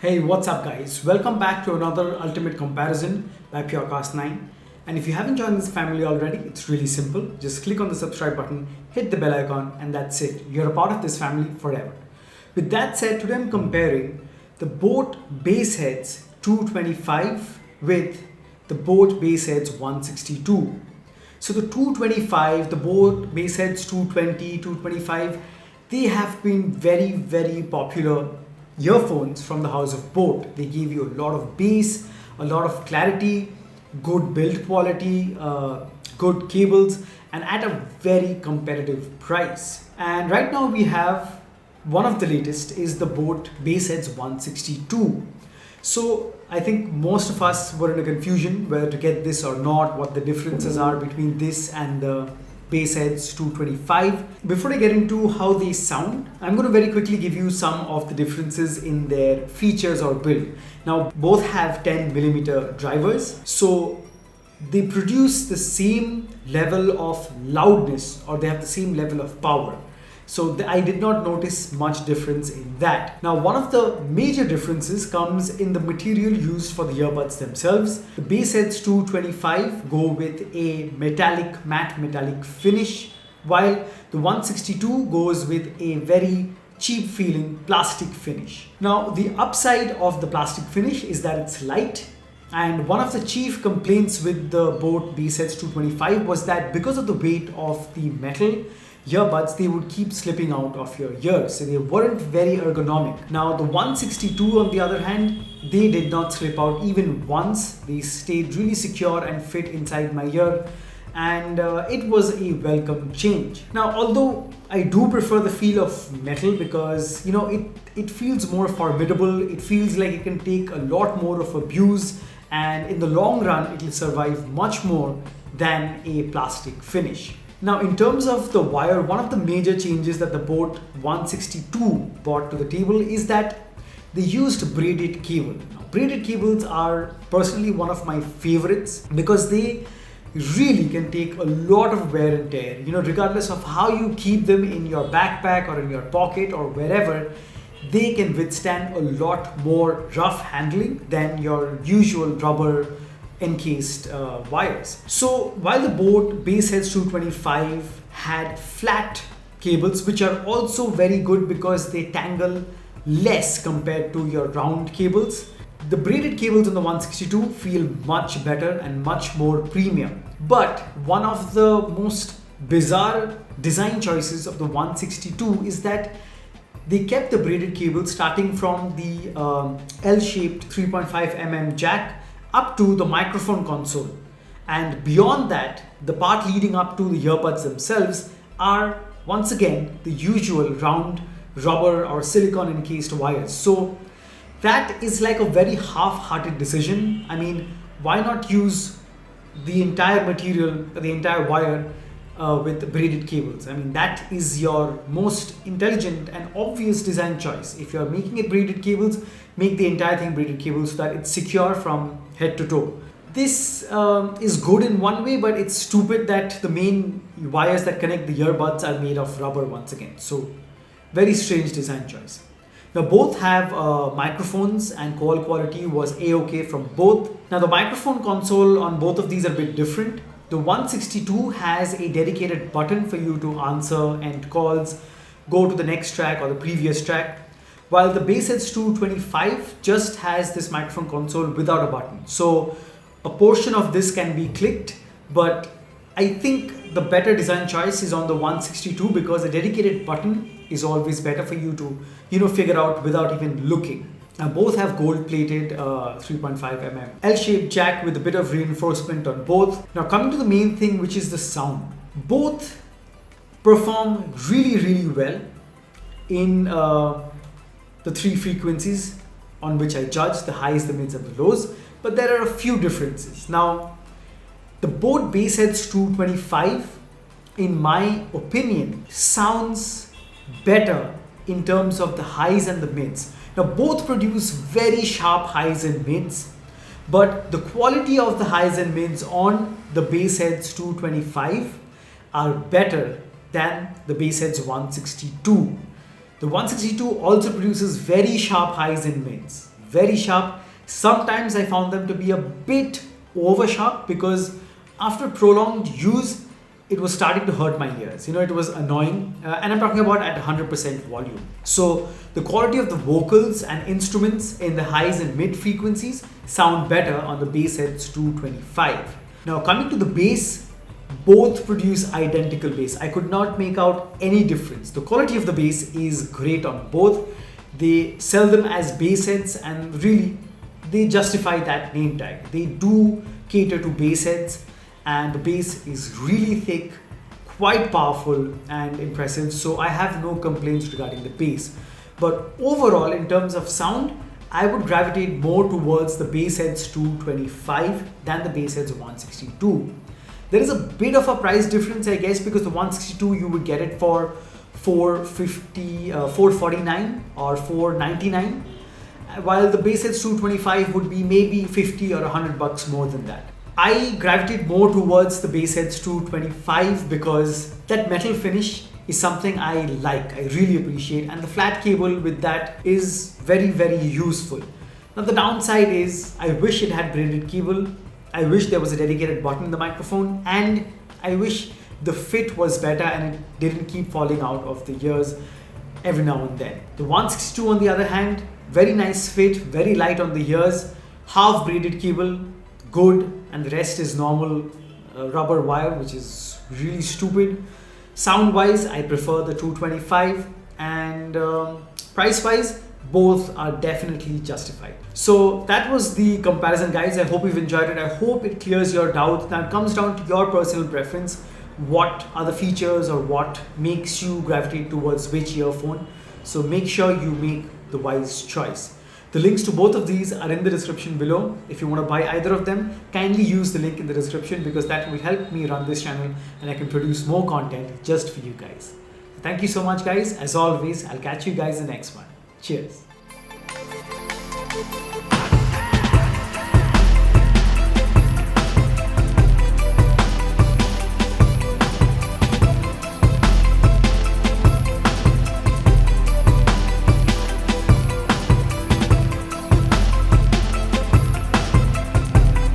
Hey, what's up guys? Welcome back to another ultimate comparison by PureCast9. And if you haven't joined this family already, it's really simple. Just click on the subscribe button, hit the bell icon, and that's it. You're a part of this family forever. With that said, today I'm comparing the boAt Bassheads 225 with the boAt Bassheads 162. So the 225, the boAt Bassheads 220, 225, they have been very popular earphones from the house of boAt. They give you a lot of bass, a lot of clarity, good build quality, good cables, and at a very competitive price. And right now we have one of the latest is the boAt Bassheads 162. So I think most of us were in a confusion whether to get this or not, what the differences are between this and the Bassheads 225. Before I get into how they sound, I'm going to very quickly give you some of the differences in their features or build. Now, both have 10mm drivers, so they produce the same level of loudness, or they have the same level of power. So I did not notice much difference in that. Now, one of the major differences comes in the material used for the earbuds themselves. The Bassheads 225 go with a matte metallic finish, while the 162 goes with a very cheap feeling plastic finish. Now, the upside of the plastic finish is that it's light. And one of the chief complaints with the boAt Bassheads 225 was that because of the weight of the metal earbuds, they would keep slipping out of your ears, so they weren't very ergonomic. Now the 162 on the other hand, they did not slip out even once. They stayed really secure and fit inside my ear, and it was a welcome change. Now, although I do prefer the feel of metal because it feels more formidable, it feels like it can take a lot more of abuse, and in the long run it will survive much more than a plastic finish. Now, in terms of the wire, one of the major changes that the boAt 162 brought to the table is that they used braided cable. Now, braided cables are personally one of my favorites because they really can take a lot of wear and tear. Regardless of how you keep them in your backpack or in your pocket or wherever, they can withstand a lot more rough handling than your usual rubber encased wires. So while the boAt Bassheads 225 had flat cables, which are also very good because they tangle less compared to your round cables, the braided cables on the 162 feel much better and much more premium. But one of the most bizarre design choices of the 162 is that they kept the braided cable starting from the L-shaped 3.5mm jack up to the microphone console, and beyond that, the part leading up to the earbuds themselves are once again the usual round rubber or silicone encased wires. So that is like a very half-hearted decision. I mean, why not use the entire material, the entire wire with braided cables? I mean, that is your most intelligent and obvious design choice. If you're making it braided cables, make the entire thing braided cables so that it's secure from head to toe. This is good in one way, but it's stupid that the main wires that connect the earbuds are made of rubber once again. So very strange design choice. Now both have microphones, and call quality was A-OK from both. Now the microphone console on both of these are a bit different. The 162 has a dedicated button for you to answer end calls, go to the next track or the previous track, while the Bassheads 225 just has this microphone console without a button. So a portion of this can be clicked, but I think the better design choice is on the 162 because a dedicated button is always better for you to figure out without even looking. Now both have gold-plated 3.5mm L-shaped jack with a bit of reinforcement on both. Now coming to the main thing, which is the sound. Both perform really well in the three frequencies on which I judge, the highs, the mids and the lows, but there are a few differences. Now, the boAt Bassheads 225, in my opinion, sounds better in terms of the highs and the mids. Now, both produce very sharp highs and mids, but the quality of the highs and mids on the Bassheads 225 are better than the Bassheads 162. The 162 also produces very sharp highs and mids, very sharp. Sometimes I found them to be a bit over sharp because after prolonged use, it was starting to hurt my ears. It was annoying. And I'm talking about at 100% volume. So the quality of the vocals and instruments in the highs and mid frequencies sound better on the Bassheads 225. Now coming to the bass, both produce identical bass. I could not make out any difference. The quality of the bass is great on both. They sell them as Bassheads and really they justify that name tag. They do cater to Bassheads and the bass is really thick, quite powerful and impressive. So I have no complaints regarding the bass. But overall, in terms of sound, I would gravitate more towards the Bassheads 225 than the Bassheads 162. There is a bit of a price difference, I guess, because the 162 you would get it for $449 or $499, while the Bassheads 225 would be maybe 50 or $100 more than that. I gravitate more towards the Bassheads 225 because that metal finish is something I like, I really appreciate, and the flat cable with that is very, very useful. Now the downside is I wish it had braided cable, I wish there was a dedicated button in the microphone, and I wish the fit was better and it didn't keep falling out of the ears every now and then. The 162 on the other hand, very nice fit, very light on the ears, half braided cable, good, and the rest is normal rubber wire, which is really stupid. Sound wise, I prefer the 225, and price wise, both are definitely justified. So that was the comparison, guys. I hope you've enjoyed it. I hope it clears your doubts. Now it comes down to your personal preference. What are the features or what makes you gravitate towards which earphone? So make sure you make the wise choice. The links to both of these are in the description below. If you want to buy either of them, kindly use the link in the description because that will help me run this channel and I can produce more content just for you guys. Thank you so much, guys. As always, I'll catch you guys in the next one. Cheers.